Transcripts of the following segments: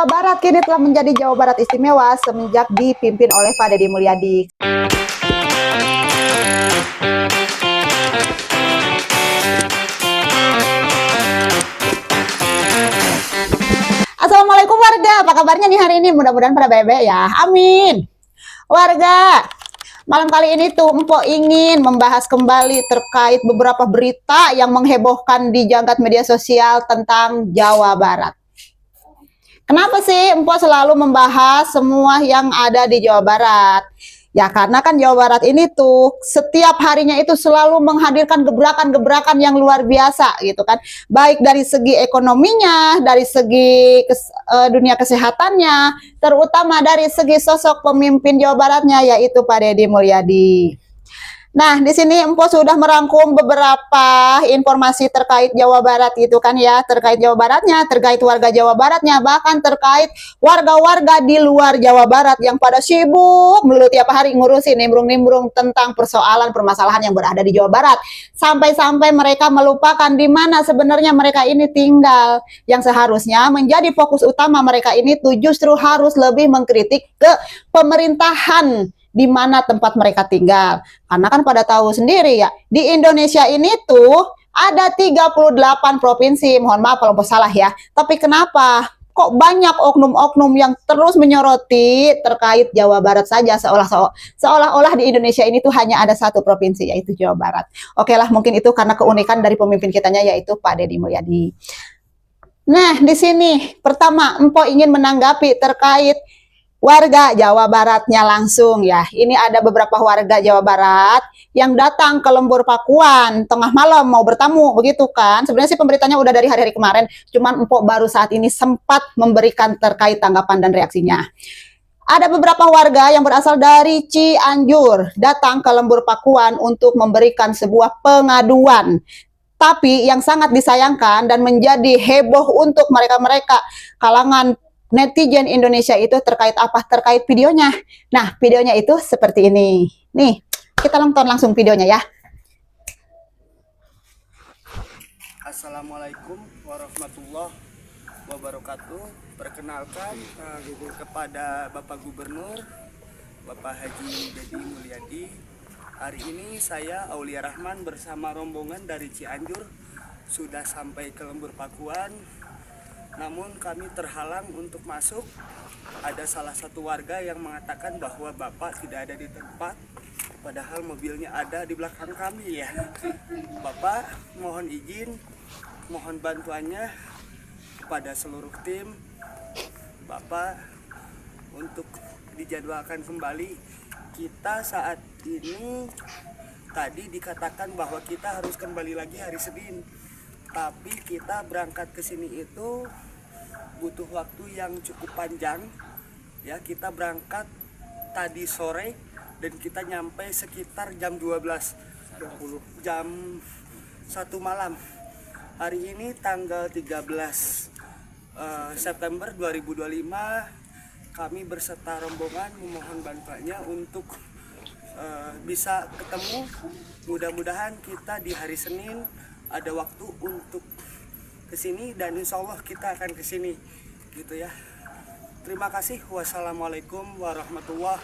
Jawa Barat kini telah menjadi Jawa Barat istimewa semenjak dipimpin oleh Pak Deddy Mulyadi. Assalamualaikum warga, apa kabarnya nih hari ini? Mudah-mudahan pada bebe ya, amin. Warga, malam kali ini tuh Mpok ingin membahas kembali terkait beberapa berita yang menghebohkan di jagat media sosial tentang Jawa Barat. Kenapa sih Mpok selalu membahas semua yang ada di Jawa Barat? Ya karena kan Jawa Barat ini tuh setiap harinya itu selalu menghadirkan gebrakan-gebrakan yang luar biasa gitu kan. Baik dari segi ekonominya, dari segi dunia kesehatannya, terutama dari segi sosok pemimpin Jawa Baratnya yaitu Pak Deddy Mulyadi. Nah, di sini Empo sudah merangkum beberapa informasi terkait Jawa Barat gitu kan ya, terkait Jawa Baratnya, terkait warga Jawa Baratnya, bahkan terkait warga-warga di luar Jawa Barat yang pada sibuk melulu tiap hari ngurusin nimbrung-nimbrung tentang persoalan permasalahan yang berada di Jawa Barat. Sampai-sampai mereka melupakan di mana sebenarnya mereka ini tinggal. Yang seharusnya menjadi fokus utama mereka ini tuh justru harus lebih mengkritik ke pemerintahan di mana tempat mereka tinggal. Karena kan pada tahu sendiri ya, di Indonesia ini tuh ada 38 provinsi. Mohon maaf kalau salah ya. Tapi kenapa kok banyak oknum-oknum yang terus menyoroti terkait Jawa Barat saja, seolah-olah di Indonesia ini tuh hanya ada satu provinsi yaitu Jawa Barat. Oke lah, mungkin itu karena keunikan dari pemimpin kitanya yaitu Pak Deddy Mulyadi. Nah, di sini pertama Empo ingin menanggapi terkait warga Jawa Baratnya langsung ya. Ini ada beberapa warga Jawa Barat yang datang ke Lembur Pakuan tengah malam mau bertamu begitu kan. Sebenarnya sih pemberitanya udah dari hari-hari kemarin, cuman Empok baru saat ini sempat memberikan terkait tanggapan dan reaksinya. Ada beberapa warga yang berasal dari Cianjur datang ke Lembur Pakuan untuk memberikan sebuah pengaduan. Tapi yang sangat disayangkan dan menjadi heboh untuk mereka-mereka kalangan netizen Indonesia itu terkait apa? Terkait videonya. Nah, videonya itu seperti ini. Nih, kita nonton langsung videonya ya. Assalamualaikum warahmatullahi wabarakatuh. Perkenalkan kepada Bapak Gubernur, Bapak Haji Deddy Mulyadi. Hari ini saya Aulia Rahman bersama rombongan dari Cianjur sudah sampai ke Lembur Pakuan. Namun kami terhalang untuk masuk. Ada salah satu warga yang mengatakan bahwa Bapak tidak ada di tempat, padahal mobilnya ada di belakang kami ya. Bapak mohon izin, mohon bantuannya kepada seluruh tim Bapak untuk dijadwalkan kembali. Kita saat ini tadi dikatakan bahwa kita harus kembali lagi hari Senin. Tapi kita berangkat ke sini itu butuh waktu yang cukup panjang. Ya, kita berangkat tadi sore dan kita nyampe sekitar jam 12, jam 1 malam. Hari ini tanggal 13 September 2025, kami berserta rombongan memohon bantuannya untuk bisa ketemu. Mudah-mudahan kita di hari Senin ada waktu untuk kesini dan insya Allah kita akan kesini gitu ya. Terima kasih. Wassalamualaikum warahmatullahi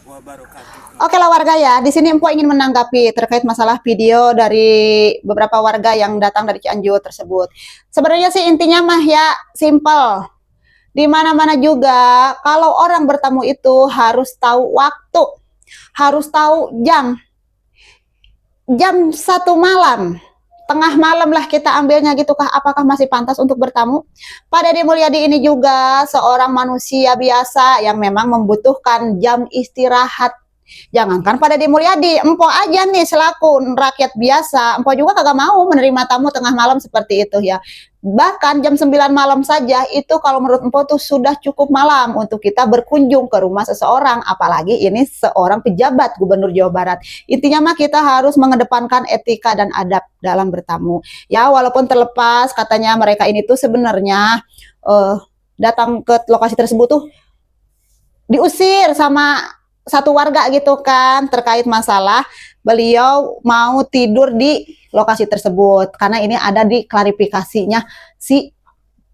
wabarakatuh. Oke lah warga ya, di sini Empo ingin menanggapi terkait masalah video dari beberapa warga yang datang dari Cianjur tersebut. Sebenarnya sih intinya mah ya simple. Di mana-mana juga kalau orang bertamu itu harus tahu waktu, harus tahu jam. Jam 1 malam. Tengah malam lah kita ambilnya gitukah, apakah masih pantas untuk bertamu? Pak Deddy Mulyadi ini juga seorang manusia biasa yang memang membutuhkan jam istirahat. Jangankan Pak Deddy Mulyadi, Empo aja nih selaku rakyat biasa, Empo juga kagak mau menerima tamu tengah malam seperti itu ya. Bahkan jam 9 malam saja itu kalau menurut Empo tuh sudah cukup malam untuk kita berkunjung ke rumah seseorang, apalagi ini seorang pejabat gubernur Jawa Barat. Intinya mah kita harus mengedepankan etika dan adab dalam bertamu. Ya walaupun terlepas katanya mereka ini tuh sebenarnya datang ke lokasi tersebut tuh diusir sama satu warga gitu kan terkait masalah beliau mau tidur di lokasi tersebut karena ini ada di klarifikasinya si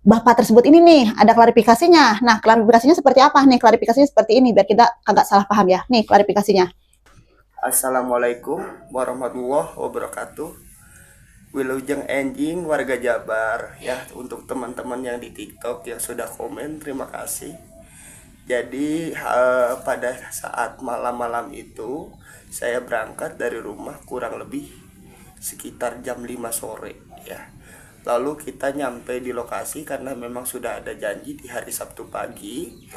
Bapak tersebut ini nih, ada klarifikasinya. Nah, klarifikasinya seperti apa nih? Klarifikasinya seperti ini, biar kita agak salah paham ya. Nih, klarifikasinya. Assalamualaikum warahmatullahi wabarakatuh. Wilujeng Enjing warga Jabar ya, untuk teman-teman yang di TikTok yang sudah komen, terima kasih. Jadi pada saat malam-malam itu saya berangkat dari rumah kurang lebih sekitar jam 5 sore ya. Lalu kita nyampe di lokasi karena memang sudah ada janji di hari Sabtu pagi.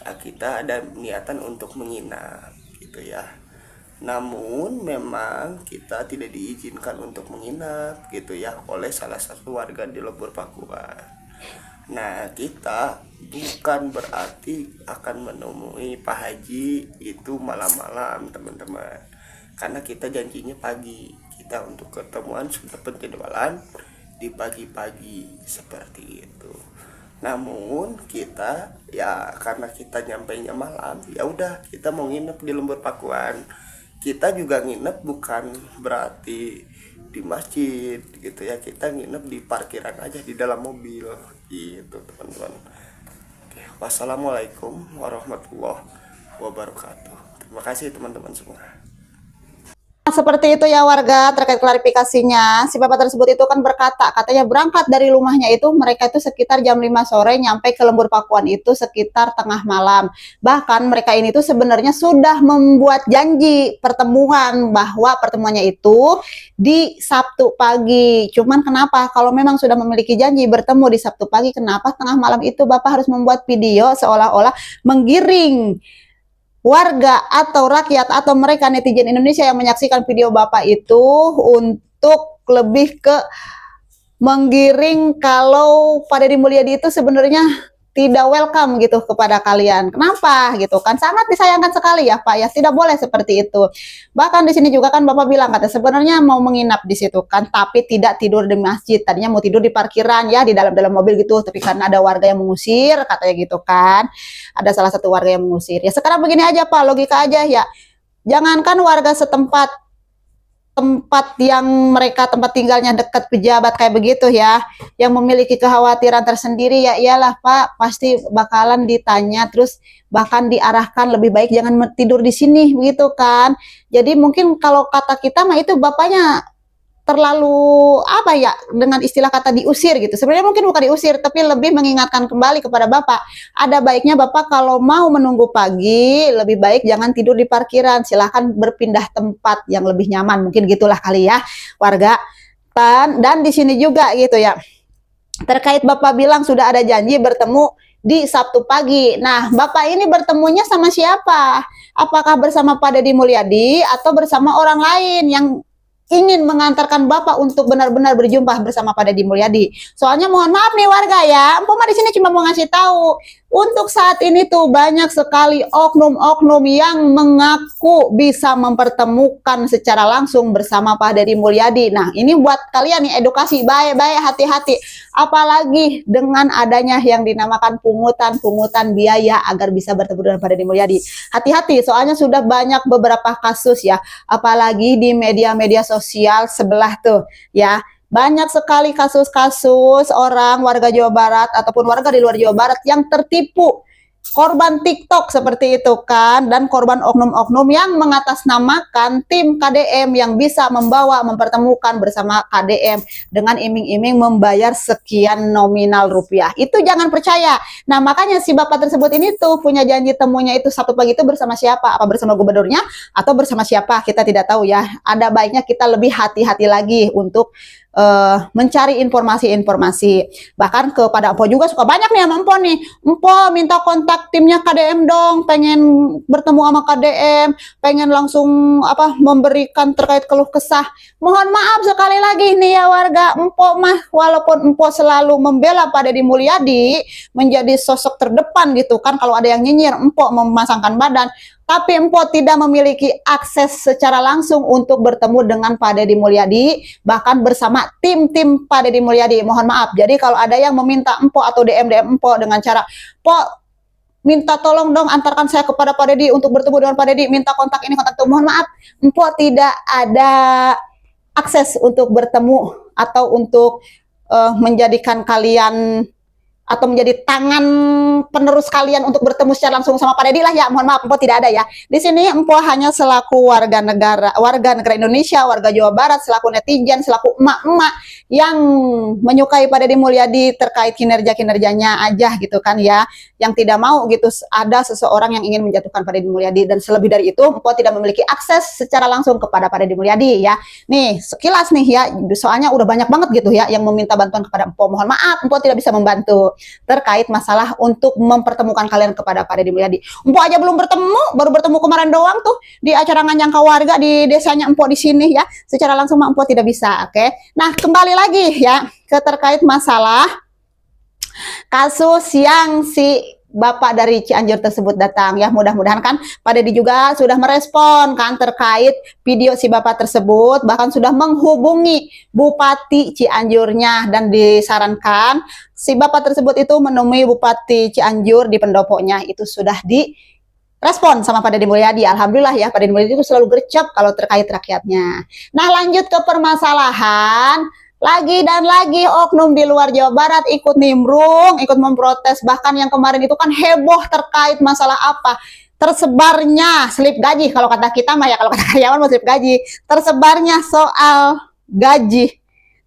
Kita ada niatan untuk menginap gitu ya. Namun memang kita tidak diizinkan untuk menginap gitu ya oleh salah satu warga di Lembur Pakuan. Nah, kita bukan berarti akan menemui Pak Haji itu malam-malam, teman-teman. Karena kita janjinya pagi. Kita untuk ketemuan sudah penjadwalan di pagi-pagi seperti itu. Namun kita ya karena kita nyampainya malam, ya udah kita mau nginep di Lembur Pakuan. Kita juga nginep bukan berarti di masjid gitu ya, kita nginep di parkiran aja di dalam mobil gitu teman-teman. Oke, wassalamualaikum warahmatullahi wabarakatuh. Terima kasih teman-teman semua. Seperti itu ya warga, terkait klarifikasinya. Si bapak tersebut itu kan berkata, katanya berangkat dari rumahnya itu mereka itu sekitar jam 5 sore, nyampe ke Lembur Pakuan itu sekitar tengah malam. Bahkan mereka ini tuh sebenarnya sudah membuat janji pertemuan, bahwa pertemuannya itu di Sabtu pagi. Cuman kenapa kalau memang sudah memiliki janji bertemu di Sabtu pagi, kenapa tengah malam itu bapak harus membuat video seolah-olah menggiring warga atau rakyat atau mereka netizen Indonesia yang menyaksikan video Bapak itu untuk lebih ke menggiring kalau Pak Deddy Mulyadi itu sebenarnya tidak welcome gitu kepada kalian. Kenapa gitu kan? Sangat disayangkan sekali ya Pak ya. Tidak boleh seperti itu. Bahkan di sini juga kan Bapak bilang kata sebenarnya mau menginap di situ kan, tapi tidak tidur di masjid. Tadinya mau tidur di parkiran ya, di dalam mobil gitu, tapi karena ada warga yang mengusir katanya gitu kan. Ada salah satu warga yang mengusir. Ya sekarang begini aja Pak, logika aja ya. Jangankan warga setempat, tempat yang mereka tempat tinggalnya dekat pejabat kayak begitu ya, yang memiliki kekhawatiran tersendiri, ya iyalah Pak, pasti bakalan ditanya, terus bahkan diarahkan lebih baik jangan tidur di sini begitu kan. Jadi mungkin kalau kata kita mah itu bapaknya terlalu apa ya, dengan istilah kata diusir gitu. Sebenarnya mungkin bukan diusir, tapi lebih mengingatkan kembali kepada Bapak. Ada baiknya Bapak kalau mau menunggu pagi, lebih baik jangan tidur di parkiran. Silahkan berpindah tempat yang lebih nyaman. Mungkin gitulah kali ya, warga. Dan di sini juga gitu ya. Terkait Bapak bilang sudah ada janji bertemu di Sabtu pagi. Nah, Bapak ini bertemunya sama siapa? Apakah bersama Pak Deddy Mulyadi atau bersama orang lain yang ingin mengantarkan Bapak untuk benar-benar berjumpa bersama Pak Deddy Mulyadi? Soalnya mohon maaf nih warga ya, Mpoma di sini cuma mau ngasih tahu, untuk saat ini tuh banyak sekali oknum-oknum yang mengaku bisa mempertemukan secara langsung bersama Pak Deddy Mulyadi. Nah, ini buat kalian nih edukasi, baik-baik, hati-hati. Apalagi dengan adanya yang dinamakan pungutan biaya agar bisa bertemu dengan Pak Deddy Mulyadi. Hati-hati, soalnya sudah banyak beberapa kasus ya, apalagi di media-media sosial sebelah tuh ya. Banyak sekali kasus-kasus orang warga Jawa Barat ataupun warga di luar Jawa Barat yang tertipu, korban TikTok seperti itu kan, dan korban oknum-oknum yang mengatasnamakan tim KDM yang bisa mempertemukan bersama KDM dengan iming-iming membayar sekian nominal rupiah. Itu jangan percaya. Nah, makanya si Bapak tersebut ini tuh punya janji temunya itu Sabtu pagi itu bersama siapa? Apa bersama gubernurnya atau bersama siapa? Kita tidak tahu ya. Ada baiknya kita lebih hati-hati lagi untuk mencari informasi-informasi. Bahkan kepada Empo juga suka banyak nih sama Empo nih. Empo minta kontak timnya KDM dong, pengen bertemu sama KDM, pengen langsung memberikan terkait keluh kesah. Mohon maaf sekali lagi nih ya warga, Empo mah walaupun Empo selalu membela Pak Deddy Mulyadi menjadi sosok terdepan gitu kan, kalau ada yang nyinyir Empo memasangkan badan, tapi Empo tidak memiliki akses secara langsung untuk bertemu dengan Pak Deddy Mulyadi, bahkan bersama tim-tim Pak Deddy Mulyadi. Mohon maaf. Jadi kalau ada yang meminta Empo atau DM Empo dengan cara, Po, minta tolong dong antarkan saya kepada Pak Deddy untuk bertemu dengan Pak Deddy, minta kontak ini, kontak itu. Mohon maaf, Empo tidak ada akses untuk bertemu atau untuk menjadikan kalian atau menjadi tangan penerus kalian untuk bertemu secara langsung sama Pak Deddy lah ya. Mohon maaf, Empo tidak ada ya. Di sini Empo hanya selaku warga negara Indonesia, warga Jawa Barat, selaku netizen, selaku emak-emak yang menyukai Pak Deddy Mulyadi terkait kinerja-kinerjanya aja gitu kan ya. Yang tidak mau gitu ada seseorang yang ingin menjatuhkan Pak Deddy Mulyadi, dan selebih dari itu Empo tidak memiliki akses secara langsung kepada Pak Deddy Mulyadi ya. Nih, sekilas nih ya, soalnya udah banyak banget gitu ya yang meminta bantuan kepada Empo. Mohon maaf, Empo tidak bisa membantu terkait masalah untuk mempertemukan kalian kepada Pak Deddy Mulyadi. Empo aja belum bertemu, baru bertemu kemarin doang tuh di acara ngajangka warga di desanya Empo di sini ya. Secara langsung Empo tidak bisa, oke. Nah, kembali lagi ya ke terkait masalah kasus yang si Bapak dari Cianjur tersebut datang ya. Mudah-mudahan kan Pak Deddy juga sudah merespon kan terkait video si Bapak tersebut, bahkan sudah menghubungi Bupati Cianjurnya dan disarankan si Bapak tersebut itu menemui Bupati Cianjur di pendopoknya. Itu sudah direspon sama Pak Deddy Mulyadi. Alhamdulillah ya, Pak Deddy Mulyadi itu selalu gercep kalau terkait rakyatnya. Nah, lanjut ke permasalahan. Lagi dan lagi oknum di luar Jawa Barat ikut nimbrung, ikut memprotes. Bahkan yang kemarin itu kan heboh terkait masalah apa? Tersebarnya slip gaji. Kalau kata kita mah ya, kalau kata karyawan slip gaji. Tersebarnya soal gaji,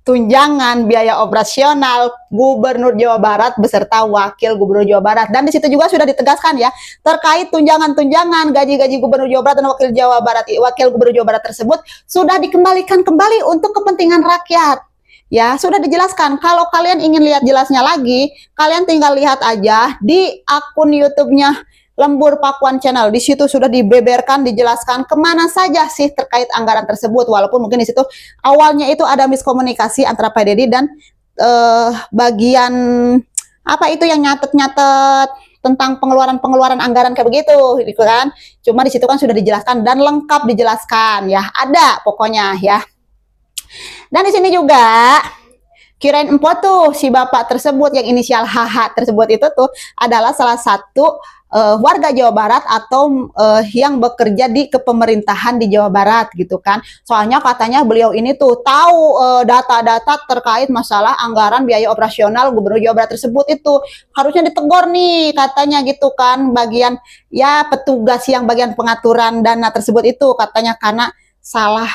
tunjangan, biaya operasional Gubernur Jawa Barat beserta Wakil Gubernur Jawa Barat. Dan di situ juga sudah ditegaskan ya, terkait tunjangan-tunjangan gaji-gaji Gubernur Jawa Barat dan Wakil Gubernur Jawa Barat tersebut sudah dikembalikan kembali untuk kepentingan rakyat. Ya, sudah dijelaskan. Kalau kalian ingin lihat jelasnya lagi, kalian tinggal lihat aja di akun YouTube-nya Lembur Pakuan Channel. Di situ sudah dibeberkan, dijelaskan kemana saja sih terkait anggaran tersebut. Walaupun mungkin di situ awalnya itu ada miskomunikasi antara Pak Deddy dan bagian apa itu yang nyatet-nyatet tentang pengeluaran anggaran kayak begitu, gitu kan. Cuma di situ kan sudah dijelaskan dan lengkap dijelaskan ya. Ada pokoknya ya. Dan di sini juga kirain Empo tuh si Bapak tersebut yang inisial HH tersebut itu tuh adalah salah satu warga Jawa Barat atau yang bekerja di kepemerintahan di Jawa Barat gitu kan. Soalnya katanya beliau ini tuh tahu data-data terkait masalah anggaran biaya operasional Gubernur Jawa Barat tersebut itu. Harusnya ditegur nih katanya gitu kan, bagian ya petugas yang bagian pengaturan dana tersebut itu katanya karena salah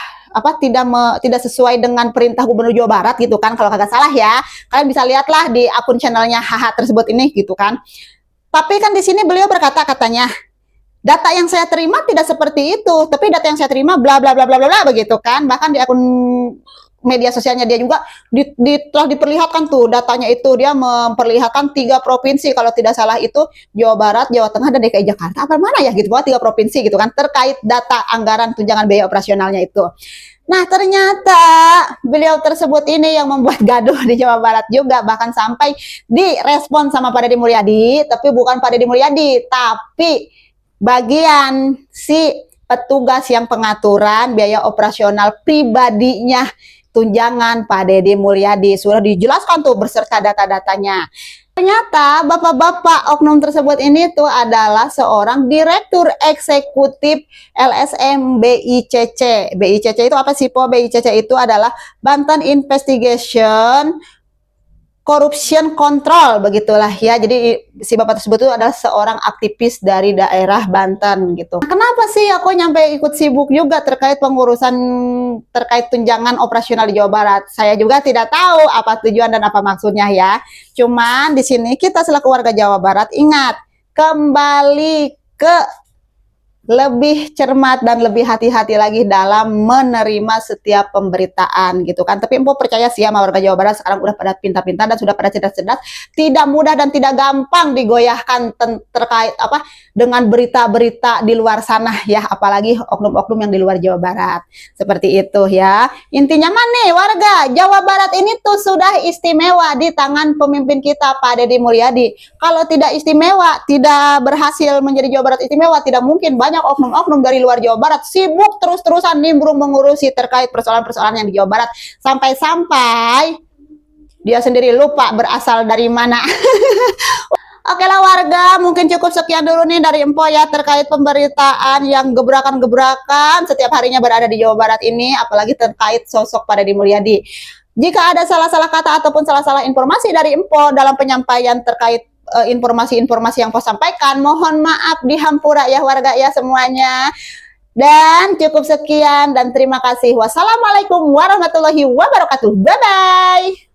tidak sesuai dengan perintah Gubernur Jawa Barat gitu kan, kalau kagak salah ya. Kalian bisa lihatlah di akun channelnya HH tersebut ini gitu kan. Tapi kan di sini beliau berkata katanya data yang saya terima tidak seperti itu, tapi data yang saya terima bla bla bla bla bla begitu kan. Bahkan di akun media sosialnya dia juga telah diperlihatkan tuh datanya itu, dia memperlihatkan 3 provinsi kalau tidak salah itu Jawa Barat, Jawa Tengah, dan DKI Jakarta. Apa mana ya gitu, 3 provinsi gitu kan terkait data anggaran tunjangan biaya operasionalnya itu. Nah, ternyata beliau tersebut ini yang membuat gaduh di Jawa Barat juga, bahkan sampai direspon sama Pak Deddy Mulyadi, tapi bukan Pak Deddy Mulyadi, tapi bagian si petugas yang pengaturan biaya operasional pribadinya tunjangan Pak Deddy Mulyadi. Sudah dijelaskan tuh beserta data-datanya. Ternyata bapak-bapak oknum tersebut ini tuh adalah seorang direktur eksekutif LSM BICC. BICC itu apa sih Po? BICC itu adalah Banten Investigation Corruption Control, begitulah ya. Jadi si bapak tersebut itu adalah seorang aktivis dari daerah Banten gitu. Nah, kenapa sih aku nyampe ikut sibuk juga terkait pengurusan terkait tunjangan operasional di Jawa Barat? Saya juga tidak tahu apa tujuan dan apa maksudnya ya. Cuman di sini kita selaku warga Jawa Barat ingat, kembali ke lebih cermat dan lebih hati-hati lagi dalam menerima setiap pemberitaan gitu kan. Tapi Empo percaya sih sama warga Jawa Barat sekarang udah pada pintar-pintar dan sudah pada cerdas-cerdas, tidak mudah dan tidak gampang digoyahkan terkait apa dengan berita-berita di luar sana ya, apalagi oknum-oknum yang di luar Jawa Barat. Seperti itu ya. Intinya mana warga Jawa Barat ini tuh sudah istimewa di tangan pemimpin kita Pak Deddy Mulyadi. Kalau tidak istimewa, tidak berhasil menjadi Jawa Barat istimewa, tidak mungkin banyak oknum-oknum dari luar Jawa Barat sibuk terus-terusan nimbrung mengurusi terkait persoalan-persoalan yang di Jawa Barat, sampai-sampai dia sendiri lupa berasal dari mana. Oke lah warga, mungkin cukup sekian dulu nih dari Empo ya terkait pemberitaan yang gebrakan-gebrakan setiap harinya berada di Jawa Barat ini, apalagi terkait sosok Pak Deddy Mulyadi. Jika ada salah-salah kata ataupun salah-salah informasi dari Empo dalam penyampaian terkait informasi-informasi yang Empo sampaikan, mohon maaf dihampura ya warga ya semuanya. Dan cukup sekian dan terima kasih. Wassalamualaikum warahmatullahi wabarakatuh. Bye-bye.